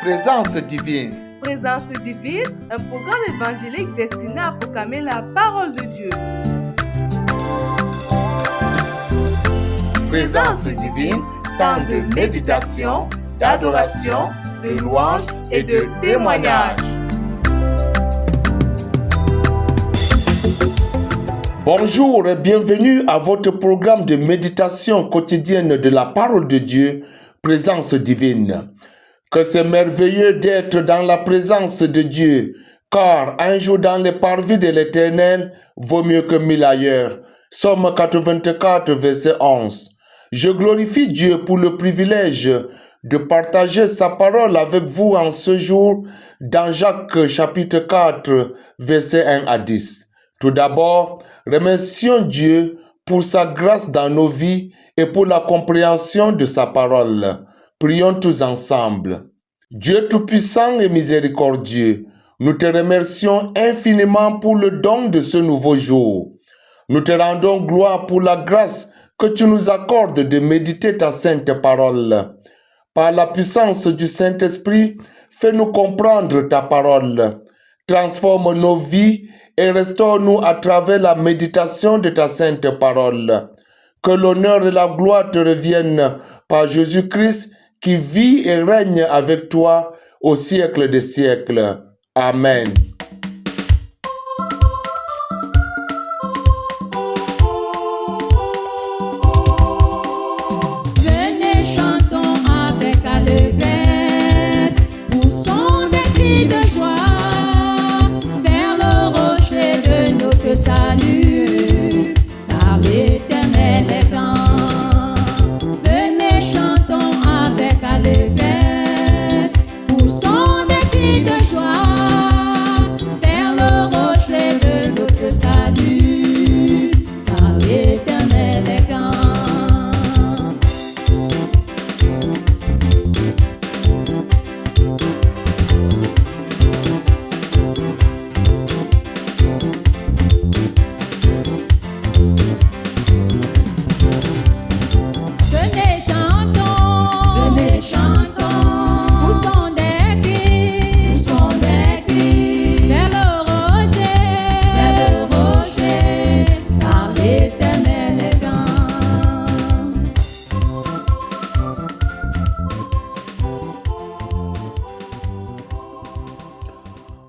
Présence divine. Présence divine, un programme évangélique destiné à proclamer la parole de Dieu. Présence divine, temps de méditation, d'adoration, de louange et de témoignage. Bonjour et bienvenue à votre programme de méditation quotidienne de la parole de Dieu, Présence divine. Que c'est merveilleux d'être dans la présence de Dieu, car un jour dans les parvis de l'Éternel vaut mieux que 1000 ailleurs. Somme 84, verset 11. Je glorifie Dieu pour le privilège de partager sa parole avec vous en ce jour dans Jacques chapitre 4, verset 1 à 10. Tout d'abord, remercions Dieu pour sa grâce dans nos vies et pour la compréhension de sa parole. Prions tous ensemble. Dieu Tout-Puissant et miséricordieux, nous te remercions infiniment pour le don de ce nouveau jour. Nous te rendons gloire pour la grâce que tu nous accordes de méditer ta sainte parole. Par la puissance du Saint-Esprit, fais-nous comprendre ta parole. Transforme nos vies et restaure-nous à travers la méditation de ta sainte parole. Que l'honneur et la gloire te reviennent par Jésus-Christ qui vit et règne avec toi au siècle des siècles. Amen. Venez, chantons avec allégresse, poussons des cris de joie vers le rocher de notre salut, car l'Éternel est grand. Venez, chantons avec allégresse, poussons des cris de joie vers le rocher de notre salut, car l'Éternel est grand. Venez, chantons, poussons des cris, vers le rocher, car l'Éternel est grand.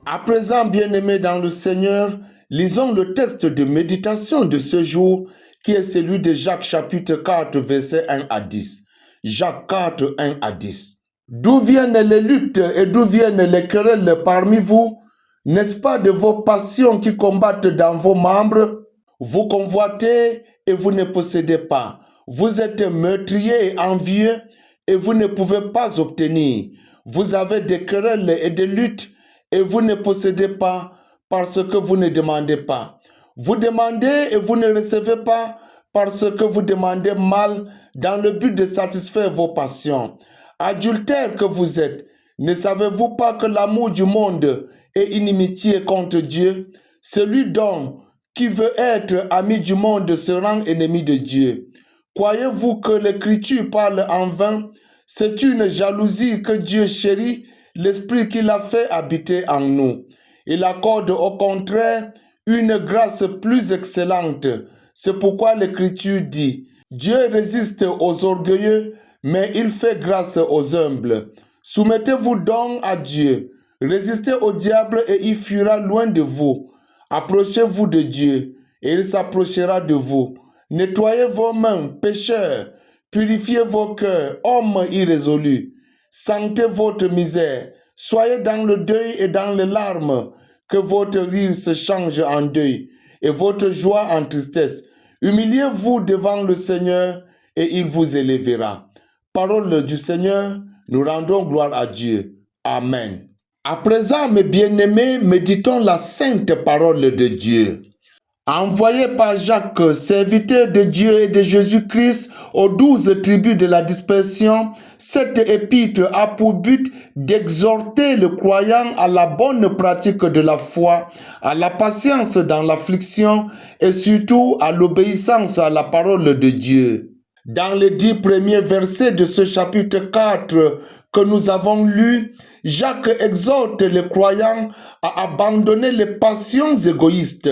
À présent, bien-aimés dans le Seigneur, lisons le texte de méditation de ce jour qui est celui de Jacques chapitre 4, versets 1 à 10. Jacques 4, 1 à 10. D'où viennent les luttes et d'où viennent les querelles parmi vous? N'est-ce pas de vos passions qui combattent dans vos membres? Vous convoitez et vous ne possédez pas. Vous êtes meurtriers et envieux et vous ne pouvez pas obtenir. Vous avez des querelles et des luttes et vous ne possédez pas parce que vous ne demandez pas. Vous demandez et vous ne recevez pas parce que vous demandez mal dans le but de satisfaire vos passions. Adultères que vous êtes, ne savez-vous pas que l'amour du monde est inimitié contre Dieu? Celui donc qui veut être ami du monde se rend ennemi de Dieu. Croyez-vous que l'Écriture parle en vain? C'est une jalousie que Dieu chérit l'Esprit qu'il a fait habiter en nous. Il accorde au contraire une grâce plus excellente. C'est pourquoi l'Écriture dit: Dieu résiste aux orgueilleux, mais il fait grâce aux humbles. Soumettez-vous donc à Dieu. Résistez au diable et il fuira loin de vous. Approchez-vous de Dieu et il s'approchera de vous. Nettoyez vos mains, pécheurs. Purifiez vos cœurs, hommes irrésolus. Sentez votre misère. Soyez dans le deuil et dans les larmes. Que votre rire se change en deuil et votre joie en tristesse. Humiliez-vous devant le Seigneur et il vous élèvera. Parole du Seigneur, nous rendons gloire à Dieu. Amen. À présent, mes bien-aimés, méditons la sainte parole de Dieu. Envoyé par Jacques, serviteur de Dieu et de Jésus-Christ aux 12 tribus de la dispersion, cette épître a pour but d'exhorter le croyant à la bonne pratique de la foi, à la patience dans l'affliction et surtout à l'obéissance à la parole de Dieu. Dans les 10 premiers versets de ce chapitre 4 que nous avons lu, Jacques exhorte les croyants à abandonner les passions égoïstes,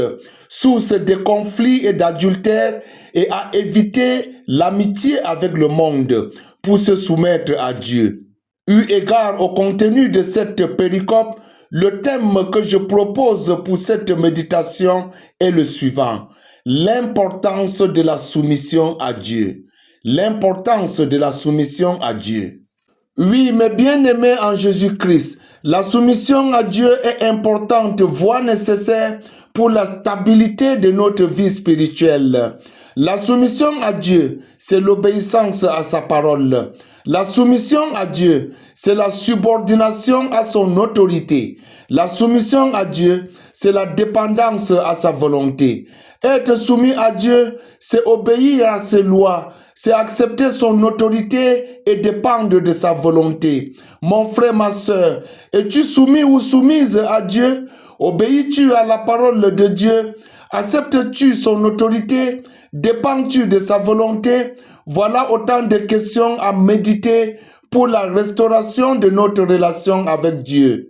sources de conflits et d'adultère, et à éviter l'amitié avec le monde pour se soumettre à Dieu. Eu égard au contenu de cette péricope, le thème que je propose pour cette méditation est le suivant: l'importance de la soumission à Dieu. L'importance de la soumission à Dieu. Oui, mes bien-aimés en Jésus-Christ, la soumission à Dieu est importante, voire nécessaire pour la stabilité de notre vie spirituelle. La soumission à Dieu, c'est l'obéissance à sa parole. La soumission à Dieu, c'est la subordination à son autorité. La soumission à Dieu, c'est la dépendance à sa volonté. Être soumis à Dieu, c'est obéir à ses lois, c'est accepter son autorité et dépendre de sa volonté. Mon frère, ma soeur, es-tu soumis ou soumise à Dieu? Obéis-tu à la parole de Dieu? Acceptes-tu son autorité? Dépends-tu de sa volonté? Voilà autant de questions à méditer pour la restauration de notre relation avec Dieu.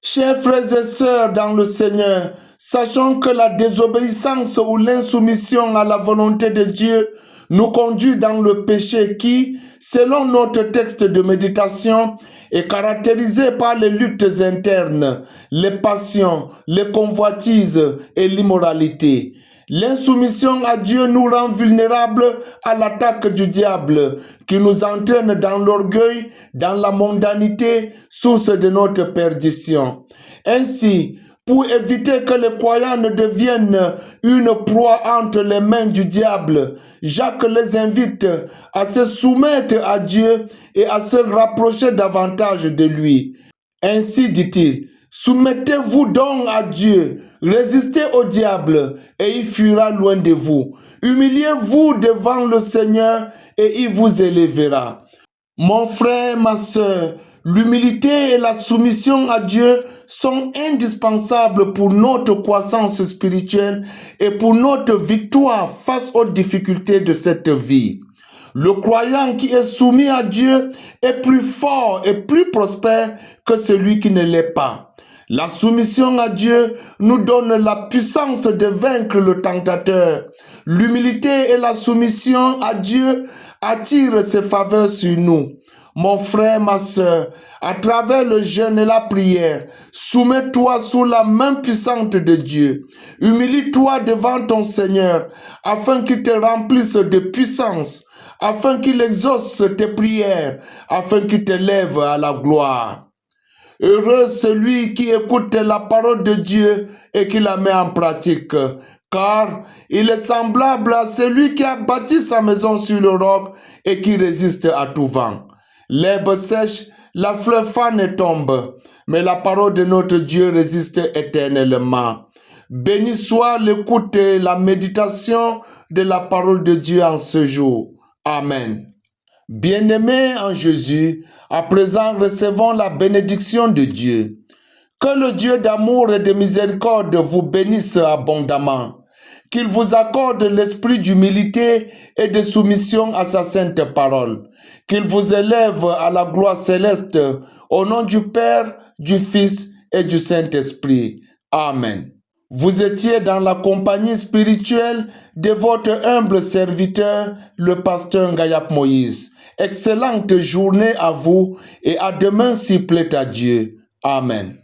Chers frères et sœurs dans le Seigneur, sachons que la désobéissance ou l'insoumission à la volonté de Dieu nous conduit dans le péché qui, selon notre texte de méditation, est caractérisé par les luttes internes, les passions, les convoitises et l'immoralité. L'insoumission à Dieu nous rend vulnérables à l'attaque du diable qui nous entraîne dans l'orgueil, dans la mondanité, source de notre perdition. Ainsi, pour éviter que les croyants ne deviennent une proie entre les mains du diable, Jacques les invite à se soumettre à Dieu et à se rapprocher davantage de lui. Ainsi dit-il: soumettez-vous donc à Dieu, résistez au diable et il fuira loin de vous. Humiliez-vous devant le Seigneur et il vous élèvera. Mon frère, ma soeur, l'humilité et la soumission à Dieu sont indispensables pour notre croissance spirituelle et pour notre victoire face aux difficultés de cette vie. Le croyant qui est soumis à Dieu est plus fort et plus prospère que celui qui ne l'est pas. La soumission à Dieu nous donne la puissance de vaincre le tentateur. L'humilité et la soumission à Dieu attirent ses faveurs sur nous. Mon frère, ma soeur, à travers le jeûne et la prière, soumets-toi sous la main puissante de Dieu. Humilie-toi devant ton Seigneur, afin qu'il te remplisse de puissance, afin qu'il exauce tes prières, afin qu'il t'élève à la gloire. Heureux celui qui écoute la parole de Dieu et qui la met en pratique, car il est semblable à celui qui a bâti sa maison sur le roc et qui résiste à tout vent. L'herbe sèche, la fleur fane et tombe, mais la parole de notre Dieu résiste éternellement. Béni soit l'écoute et la méditation de la parole de Dieu en ce jour. Amen. Bien-aimés en Jésus, à présent recevons la bénédiction de Dieu. Que le Dieu d'amour et de miséricorde vous bénisse abondamment. Qu'il vous accorde l'esprit d'humilité et de soumission à sa sainte parole. Qu'il vous élève à la gloire céleste, au nom du Père, du Fils et du Saint-Esprit. Amen. Vous étiez dans la compagnie spirituelle de votre humble serviteur, le pasteur Ngayap Moïse. Excellente journée à vous et à demain s'il plaît à Dieu. Amen.